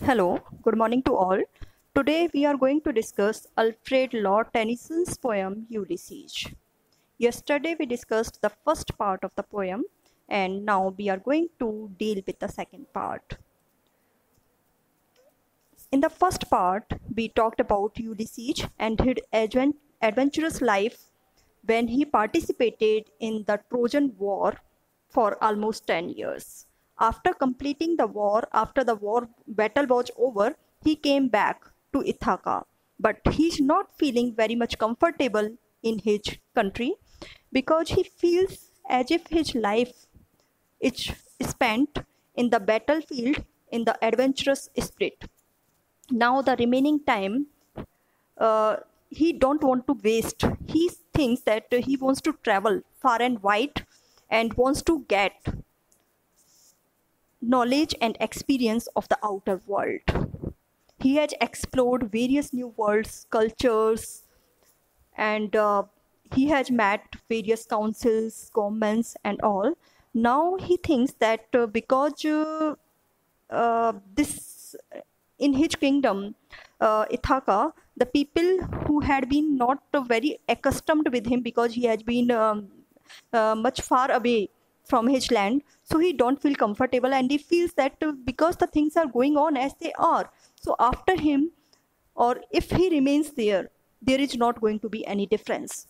Hello, good morning to all. Today we are going to discuss Alfred Lord Tennyson's poem Ulysses. Yesterday we discussed the first part of the poem and now we are going to deal with the second part. In the first part, we talked about Ulysses and his adventurous life when he participated in the Trojan War for almost 10 years. After completing the war, after the war battle was over, he came back to Ithaca. But he's not feeling very much comfortable in his country because he feels as if his life is spent in the battlefield in the adventurous spirit. Now the remaining time uh, he don't want to waste. He thinks that he wants to travel far and wide and wants to get knowledge and experience of the outer world. He has explored various new worlds, cultures, and he has met various councils, governments, and all. Now he thinks that because this in his kingdom, Ithaca, the people who had been not very accustomed with him because he has been much far away from his land, so he don't feel comfortable and he feels that because the things are going on as they are, so after him or if he remains there, there is not going to be any difference.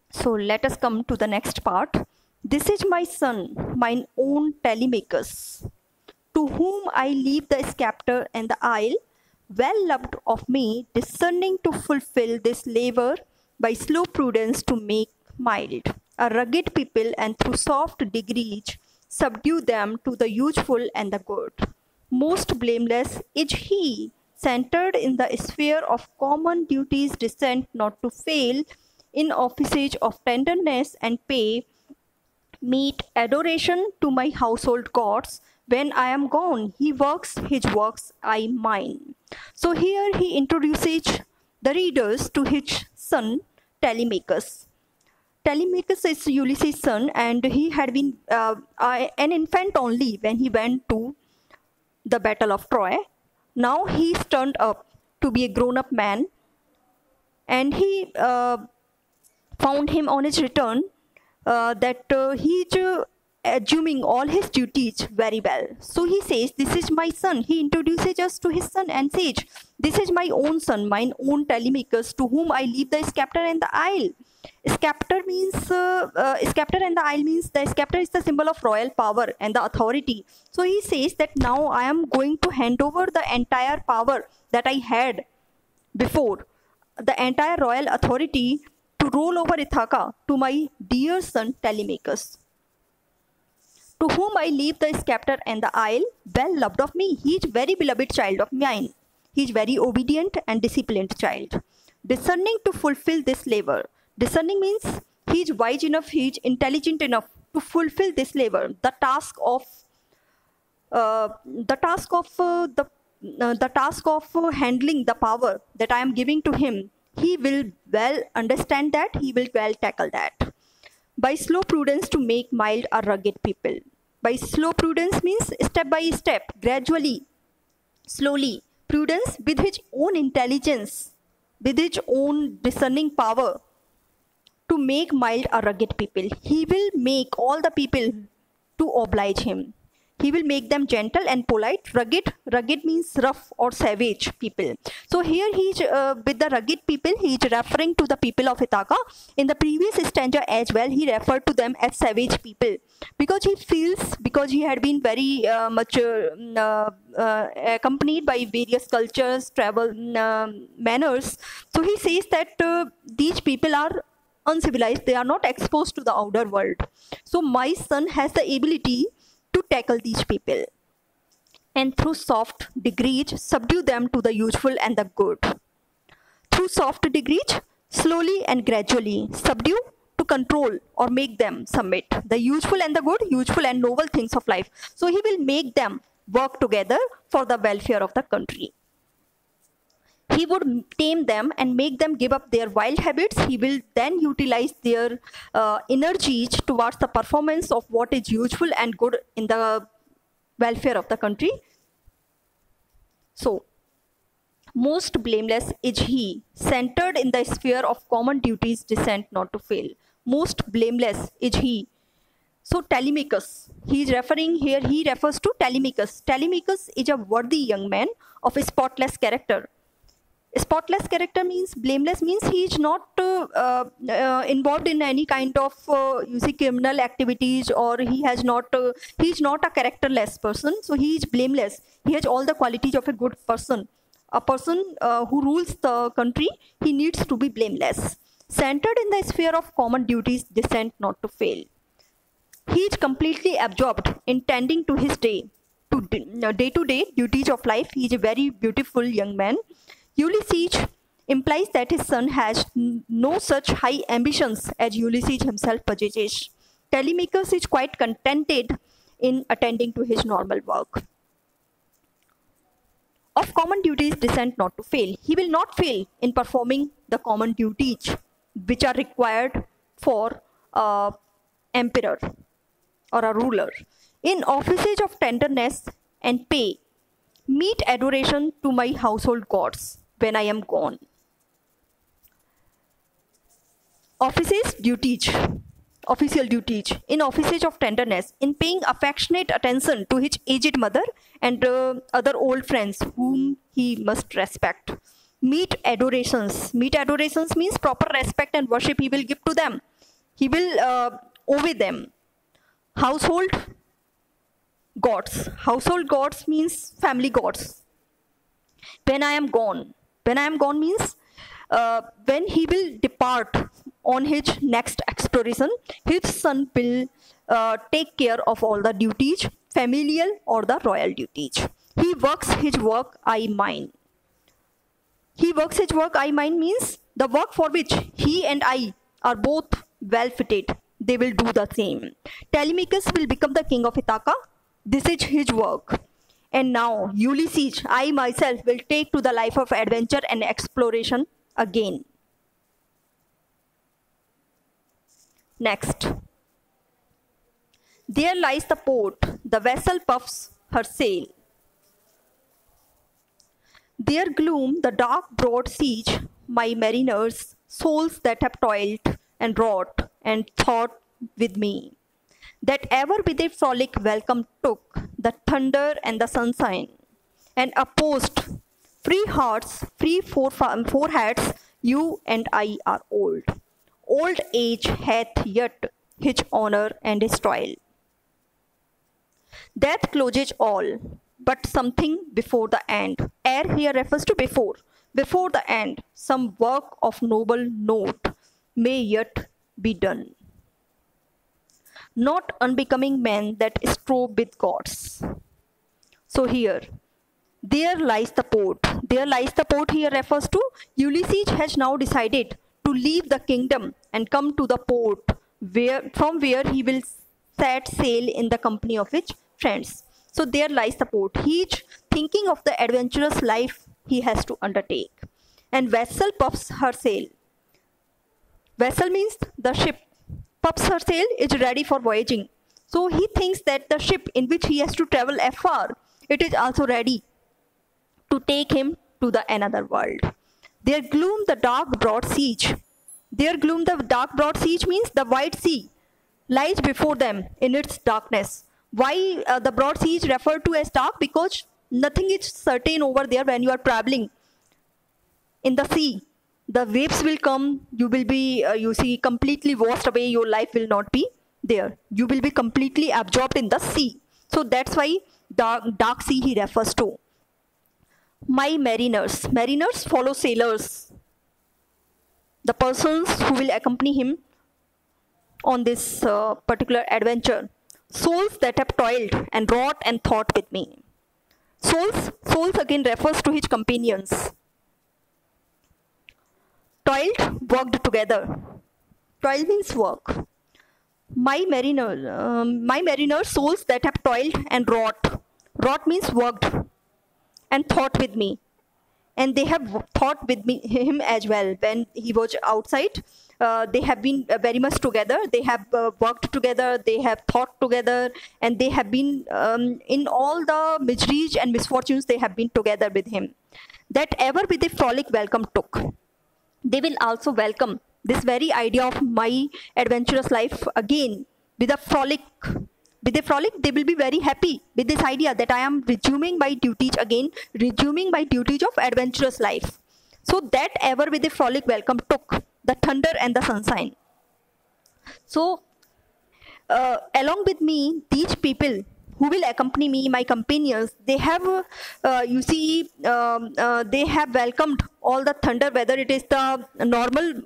So let us come to the next part. This is my son, mine own Telemachus, to whom I leave the scepter and the isle, well loved of me, discerning to fulfill this labor by slow prudence to make mild a rugged people, and through soft degrees subdue them to the useful and the good. Most blameless is he, centered in the sphere of common duties, descent not to fail in offices of tenderness and pay meet adoration to my household gods. When I am gone, he works his works, I mine. So here he introduces the readers to his son Telemachus. Telemachus is Ulysses' son, and he had been an infant only when he went to the Battle of Troy. Now he's turned up to be a grown-up man, and he found him on his return that he's assuming all his duties very well. So he says, "This is my son." He introduces us to his son and says, "This is my own son, mine own Telemachus, to whom I leave the scepter and the isle." Scepter means scepter and the isle means the scepter is the symbol of royal power and the authority. So he says that now I am going to hand over the entire power that I had before, the entire royal authority to rule over Ithaca to my dear son Telemachus, to whom I leave the scepter and the isle, well loved of me. He is very beloved child of mine. He is very obedient and disciplined child, discerning to fulfill this labor. Discerning means he is wise enough, he is intelligent enough to fulfill this labor, the task of handling the power that I am giving to him. He will well understand that. He will well tackle that. By slow prudence to make mild a rugged people. By slow prudence means step by step, gradually, slowly. Prudence with his own intelligence, with his own discerning power, to make mild a rugged people. He will make all the people to oblige him. He will make them gentle and polite. Rugged means rough or savage people. So here he's with the rugged people, he is referring to the people of Ithaca. In the previous stanza as well, he referred to them as savage people because he feels, because he had been very much accompanied by various cultures, travel manners. So he says that these people are uncivilized, they are not exposed to the outer world. So my son has the ability to tackle these people, and through soft degrees subdue them to the useful and the good. Through soft degrees, slowly and gradually subdue, to control or make them submit the useful and the good, useful and noble things of life. So he will make them work together for the welfare of the country. He would tame them and make them give up their wild habits. He will then utilize their energies towards the performance of what is useful and good in the welfare of the country. So, most blameless is he, centered in the sphere of common duties, descent not to fail. Most blameless is he. So Telemachus, he is referring here, he refers to Telemachus. Telemachus is a worthy young man of a spotless character. Spotless character means blameless means he is not involved in any kind of criminal activities, or he is not a characterless person. So he is blameless. He has all the qualities of a good person. A person who rules the country, he needs to be blameless, centered in the sphere of common duties, descent not to fail. He is completely absorbed in tending to his day-to-day duties of life. He is a very beautiful young man. Ulysses implies that his son has no such high ambitions as Ulysses himself possesses. Telemachus is quite contented in attending to his normal work. Of common duties, descent not to fail. He will not fail in performing the common duties which are required for an emperor or a ruler. In offices of tenderness and pay, meet adoration to my household gods when I am gone. Offices duties, official duties. In offices of tenderness, in paying affectionate attention to his aged mother and other old friends whom he must respect. Meet adorations. Meet adorations means proper respect and worship he will give to them. He will obey them. Household gods. Household gods means family gods. When I am gone. When I am gone means when he will depart on his next exploration, his son will take care of all the duties, familial or the royal duties. He works his work, I mine. He works his work, I mine means the work for which he and I are both well fitted. They will do the same. Telemachus will become the king of Ithaca. This is his work. And now, Ulysses, I myself will take to the life of adventure and exploration again. Next. There lies the port. The vessel puffs her sail. There gloom the dark broad siege, my mariners, souls that have toiled and wrought and thought with me, that ever with a frolic welcome took the thunder and the sunshine, and opposed free hearts, free foreheads, you and I are old. Old age hath yet his honor and his toil. Death closes all, but something before the end. Ere here refers to before. Before the end, some work of noble note may yet be done. Not unbecoming men that strove with gods. So here, there lies the port. There lies the port here refers to Ulysses has now decided to leave the kingdom and come to the port from where he will set sail in the company of his friends. So there lies the port. He is thinking of the adventurous life he has to undertake. And vessel puffs her sail. Vessel means the ship. Puffs her sail is ready for voyaging. So he thinks that the ship in which he has to travel afar, it is also ready to take him to the another world. There gloom the dark broad siege. There gloom the dark broad siege means the wide sea lies before them in its darkness. Why the broad sea is referred to as dark? Because nothing is certain over there when you are traveling in the sea. The waves will come, you will be, completely washed away, your life will not be there. You will be completely absorbed in the sea. So that's why dark sea he refers to. My mariners. Mariners follow sailors. The persons who will accompany him on this particular adventure. Souls that have toiled and wrought and thought with me. Souls again refers to his companions. Toiled, worked together. Toil means work. My mariners, souls that have toiled and wrought. Wrought means worked and thought with me. and they have thought with him as well when he was outside. They have been very much together. They have worked together. They have thought together, and they have been in all the miseries and misfortunes. They have been together with him. That ever with a frolic welcome took, they will also welcome this very idea of my adventurous life again with a frolic. With a frolic, they will be very happy with this idea that I am resuming my duties again, resuming my duties of adventurous life. So that ever with a frolic welcome took the thunder and the sunshine. So along with me, these people who will accompany me, my companions, they have, they have welcomed all the thunder, whether it is the normal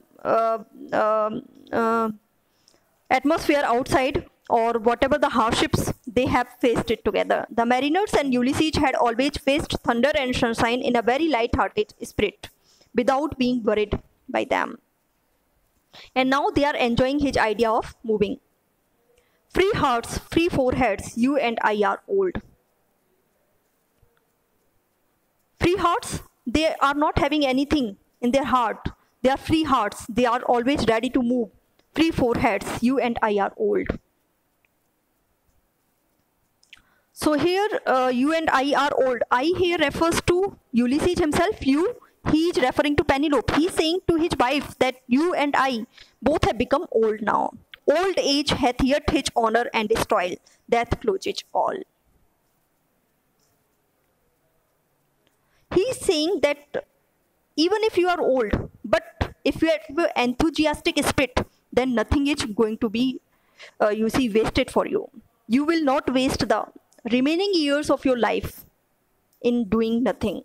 atmosphere outside or whatever the hardships, they have faced it together. The mariners and Ulysses had always faced thunder and sunshine in a very light-hearted spirit, without being worried by them. And now they are enjoying his idea of moving. Free hearts, free foreheads, you and I are old. Free hearts, they are not having anything in their heart. They are free hearts. They are always ready to move. Free foreheads, you and I are old. So here, you and I are old. I here refers to Ulysses himself. You, he is referring to Penelope. He is saying to his wife that you and I both have become old now. Old age hath yet his honor and his toil. Death closes all. He is saying that even if you are old, but if you have an enthusiastic spirit, then nothing is going to be, wasted for you. You will not waste the remaining years of your life in doing nothing.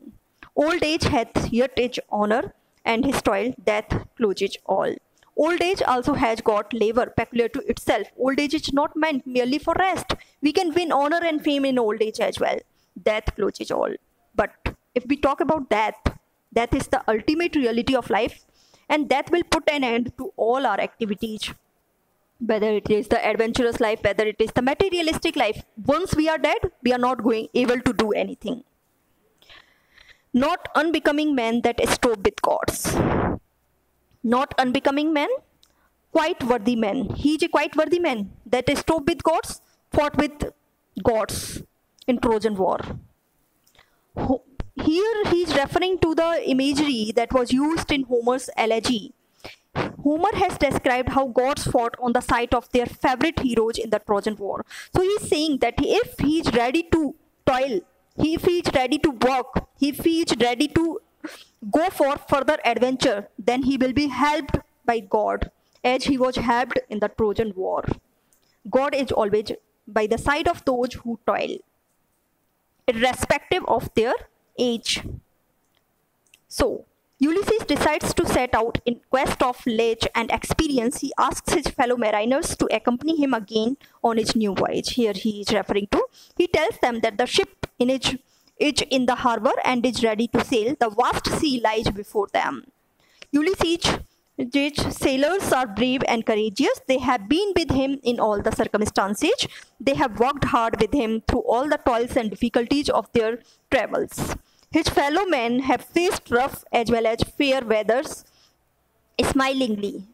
Old age hath yet its honor, and his toil, death closes all. Old age also has got labor peculiar to itself. Old age is not meant merely for rest. We can win honor and fame in old age as well. Death closes all. But if we talk about death, death is the ultimate reality of life, and death will put an end to all our activities. Whether it is the adventurous life, whether it is the materialistic life. Once we are dead, we are not able to do anything. Not unbecoming men that strove with gods. Not unbecoming men, quite worthy men. He is a quite worthy man that strove with gods, fought with gods in Trojan War. Here he is referring to the imagery that was used in Homer's elegy. Homer has described how gods fought on the side of their favorite heroes in the Trojan War. So he is saying that if he is ready to toil, if he is ready to work, if he is ready to go for further adventure, then he will be helped by God, as he was helped in the Trojan War. God is always by the side of those who toil, irrespective of their age. So Ulysses decides to set out in quest of knowledge and experience. He asks his fellow mariners to accompany him again on his new voyage. Here he is referring to. He tells them that the ship is in the harbor and is ready to sail. The vast sea lies before them. Ulysses' sailors are brave and courageous. They have been with him in all the circumstances. They have worked hard with him through all the toils and difficulties of their travels. His fellow men have faced rough as well as fair weathers smilingly,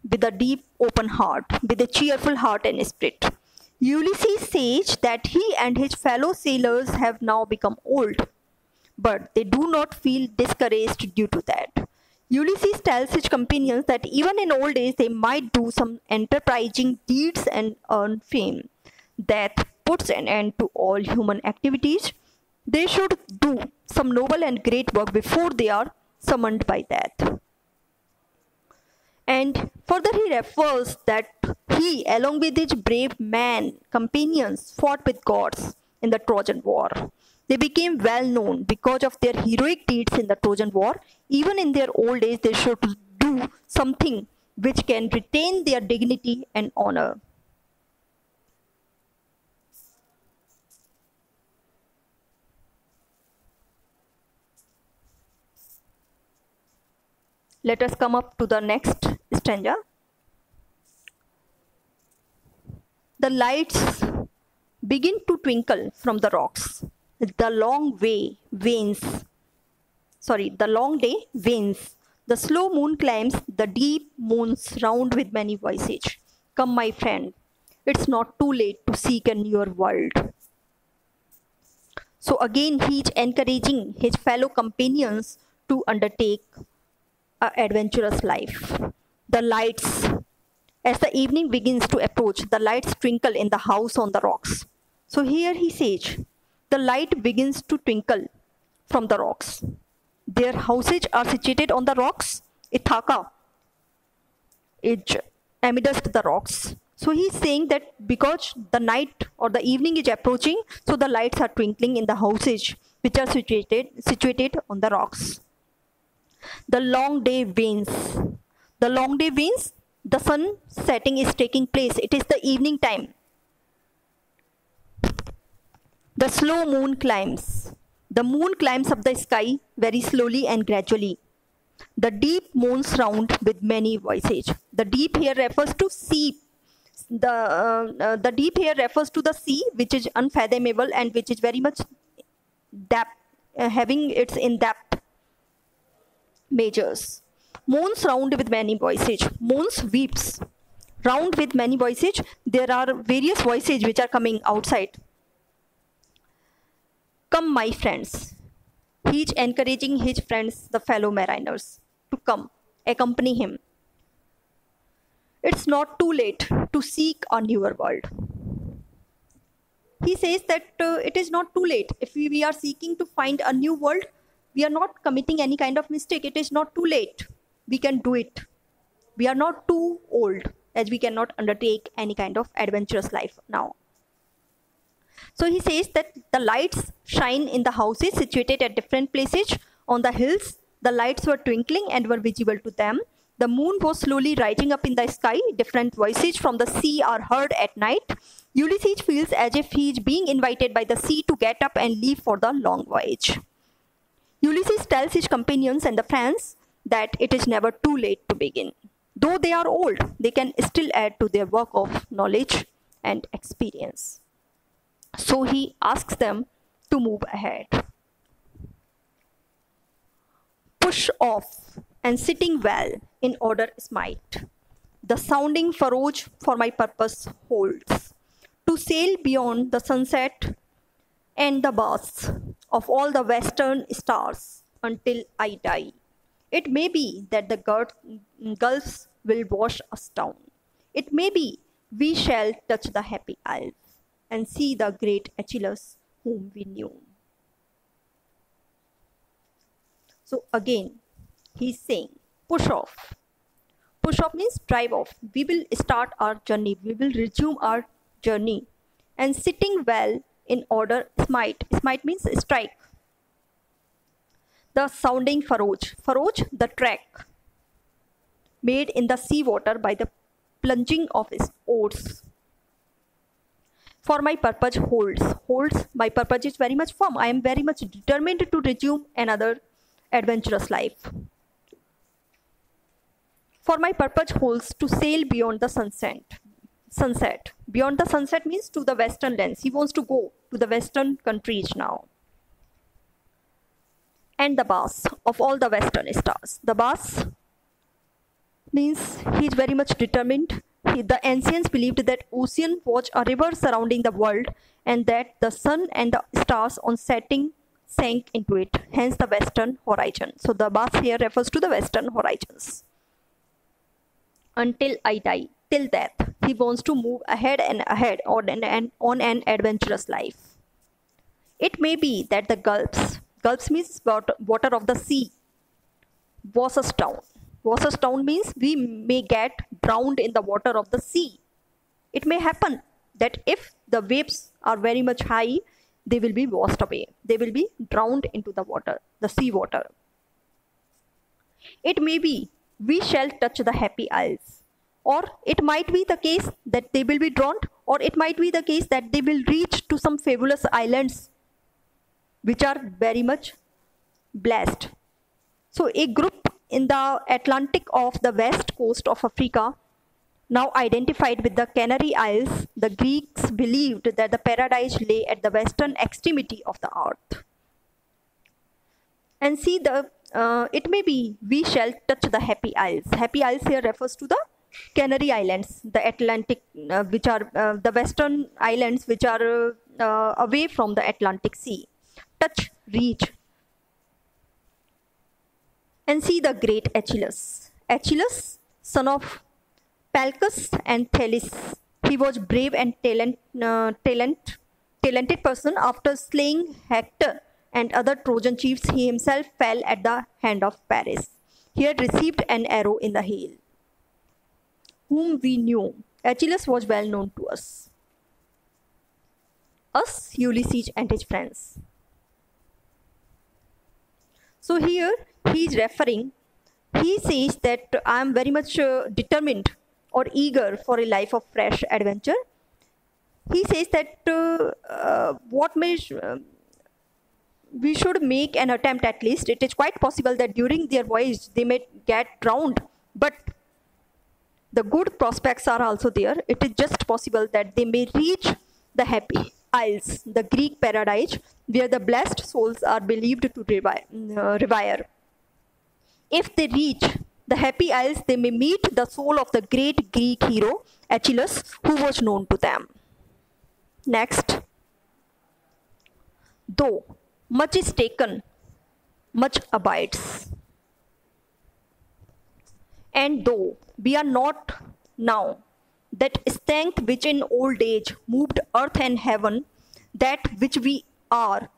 with a deep open heart, with a cheerful heart and spirit. Ulysses says that he and his fellow sailors have now become old, but they do not feel discouraged due to that. Ulysses tells his companions that even in old age they might do some enterprising deeds and earn fame. Death puts an end to all human activities. They should do some noble and great work before they are summoned by death. And further he refers that he, along with his brave men, companions, fought with gods in the Trojan War. They became well known because of their heroic deeds in the Trojan War. Even in their old age, they should do something which can retain their dignity and honor. Let us come up to the next stanza. The lights begin to twinkle from the rocks. The long way wanes the long day wanes. The slow moon climbs the deep moon's round with many voices. Come, my friend, it's not too late to seek a newer world. So again, he is encouraging his fellow companions to undertake an adventurous life. The lights, as the evening begins to approach, the lights twinkle in the house on the rocks. So here he says, the light begins to twinkle from the rocks. Their houses are situated on the rocks. Ithaca is amidst the rocks. So he's saying that because the night or the evening is approaching, so the lights are twinkling in the houses which are situated on the rocks. The long day wanes. The long day wanes. The sun setting is taking place. It is the evening time. The slow moon climbs. The moon climbs up the sky very slowly and gradually. The deep moons round with many voices. The deep here refers to sea. The deep here refers to the sea, which is unfathomable and which is very much depth, having its in depth measures. Moons round with many voices. Moons weeps. Round with many voices. There are various voices which are coming outside. Come, my friends. He is encouraging his friends, the fellow mariners, to come, accompany him. It's not too late to seek a newer world. He says that it is not too late. If we are seeking to find a new world, we are not committing any kind of mistake. It is not too late. We can do it. We are not too old, as we cannot undertake any kind of adventurous life now. So he says that the lights shine in the houses situated at different places on the hills. The lights were twinkling and were visible to them. The moon was slowly rising up in the sky. Different voices from the sea are heard at night. Ulysses feels as if he is being invited by the sea to get up and leave for the long voyage. Ulysses tells his companions and the friends that it is never too late to begin. Though they are old, they can still add to their work of knowledge and experience. So he asks them to move ahead. Push off and sitting well in order smite. The sounding furrows for my purpose holds. To sail beyond the sunset and the baths of all the western stars until I die. It may be that the gulfs will wash us down. It may be we shall touch the happy isles and see the great Achilles whom we knew. So again, he's saying, push off. Push off means drive off. We will start our journey. We will resume our journey. And sitting well in order, smite. Smite means strike. The sounding furrows. Furrows, the track made in the sea water by the plunging of its oars. For my purpose holds. Holds, my purpose is very much firm. I am very much determined to resume another adventurous life. For my purpose holds to sail beyond the sunset. Beyond the sunset means to the western lands. He wants to go to the western countries now. And the baths of all the western stars. The baths means he is very much determined. The ancients believed that ocean was a river surrounding the world and that the sun and the stars on setting sank into it, hence the western horizon. So the bath here refers to the western horizons. Until I die, till death, he wants to move ahead and ahead on an adventurous life. It may be that the gulfs means water of the sea, wash us down. Wash us down means we may get drowned in the water of the sea. It may happen that if the waves are very much high, they will be washed away. They will be drowned into the water, the sea water. It may be we shall touch the happy isles. Or it might be the case that they will be drowned, or it might be the case that they will reach to some fabulous islands which are very much blessed. So a group in the Atlantic of the west coast of Africa, now identified with the Canary Isles, the Greeks believed that the paradise lay at the western extremity of the earth. And see, the It may be we shall touch the happy isles. Happy isles here refers to the Canary Islands, the Atlantic, which are the western islands which are away from the Atlantic Sea. Touch, reach, and see the great Achilles. Achilles, son of Palcus and Thelis. He was brave and talented person. After slaying Hector and other Trojan chiefs, he himself fell at the hand of Paris. He had received an arrow in the heel. Whom we knew, Achilles was well known to us. Us, Ulysses and his friends. So here he is referring, he says that I am very much determined or eager for a life of fresh adventure. He says that we should make an attempt at least. It is quite possible that during their voyage they may get drowned, but the good prospects are also there. It is just possible that they may reach the happy isles, the Greek paradise, where the blessed souls are believed to revere. If they reach the happy isles, they may meet the soul of the great Greek hero Achilles, who was known to them. Next, though much is taken, much abides. And though we are not now that strength which in old age moved earth and heaven, that which we are,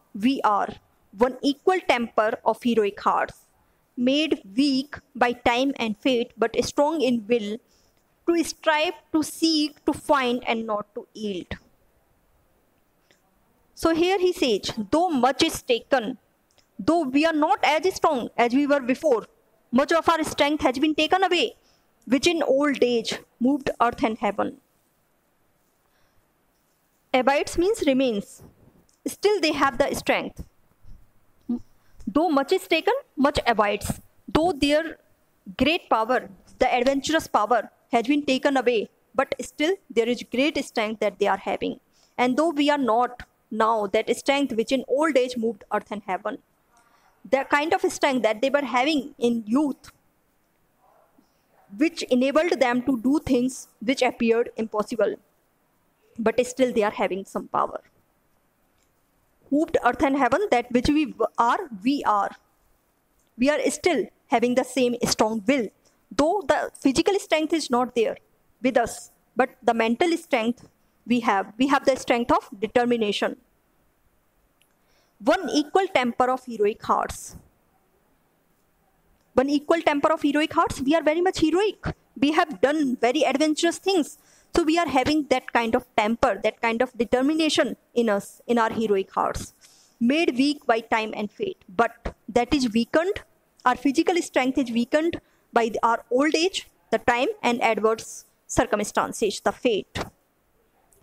one equal temper of heroic hearts, made weak by time and fate, but strong in will, to strive, to seek, to find, and not to yield. So here he says, though much is taken, though we are not as strong as we were before, much of our strength has been taken away, which in old age moved earth and heaven. Abides means remains. Still they have the strength. Though much is taken, much abides. Though their great power, the adventurous power, has been taken away, but still there is great strength that they are having. And though we are not now that strength which in old age moved earth and heaven, the kind of strength that they were having in youth, which enabled them to do things which appeared impossible, but still they are having some power. Moved earth and heaven, that which we are. We are still having the same strong will, though the physical strength is not there with us, but the mental strength we have the strength of determination. One equal temper of heroic hearts. One equal temper of heroic hearts. We are very much heroic. We have done very adventurous things. So we are having that kind of temper, that kind of determination in us, in our heroic hearts. Made weak by time and fate. But that is weakened. Our physical strength is weakened by our old age, the time, and adverse circumstances, the fate.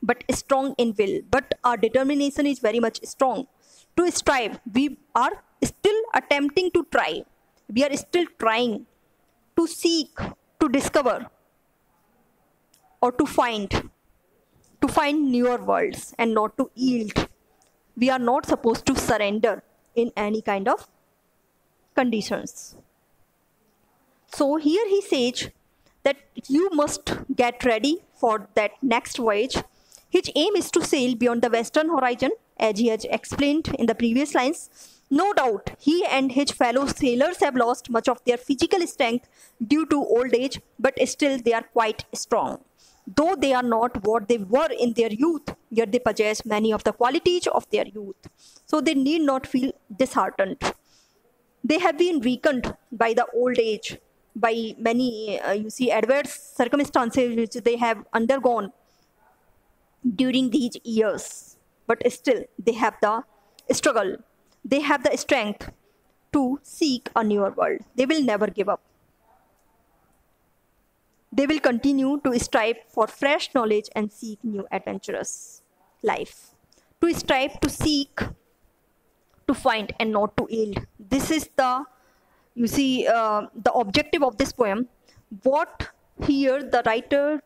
But strong in will. But our determination is very much strong. To strive, we are still attempting to try. We are still trying to seek, to discover, or to find newer worlds and not to yield. We are not supposed to surrender in any kind of conditions. So here he says that you must get ready for that next voyage. His aim is to sail beyond the western horizon, as he has explained in the previous lines. No doubt, he and his fellow sailors have lost much of their physical strength due to old age, but still they are quite strong. Though they are not what they were in their youth, yet they possess many of the qualities of their youth. So they need not feel disheartened. They have been weakened by the old age, by many, adverse circumstances which they have undergone during these years. But still, they have the struggle. They have the strength to seek a newer world. They will never give up. They will continue to strive for fresh knowledge and seek new adventurous life. To strive, to seek, to find, and not to yield. This is the, the objective of this poem. What here the writer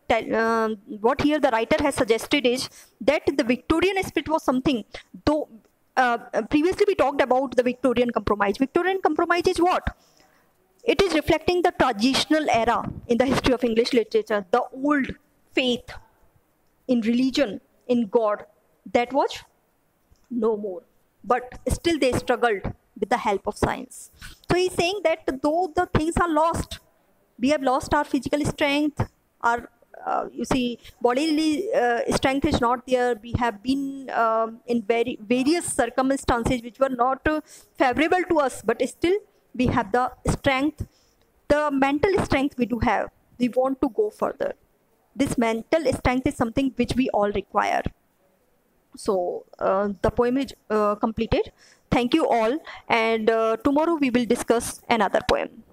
has suggested is that the Victorian spirit was something, though previously we talked about the Victorian compromise. Victorian compromise is what? It is reflecting the transitional era in the history of English literature, the old faith in religion, in God, that was no more. But still they struggled with the help of science. So he's saying that though the things are lost, we have lost our physical strength, our you see, bodily strength is not there. We have been in various circumstances which were not favorable to us, but still we have the strength, the mental strength we do have. We want to go further. This mental strength is something which we all require. So the poem is completed. Thank you all, and tomorrow we will discuss another poem.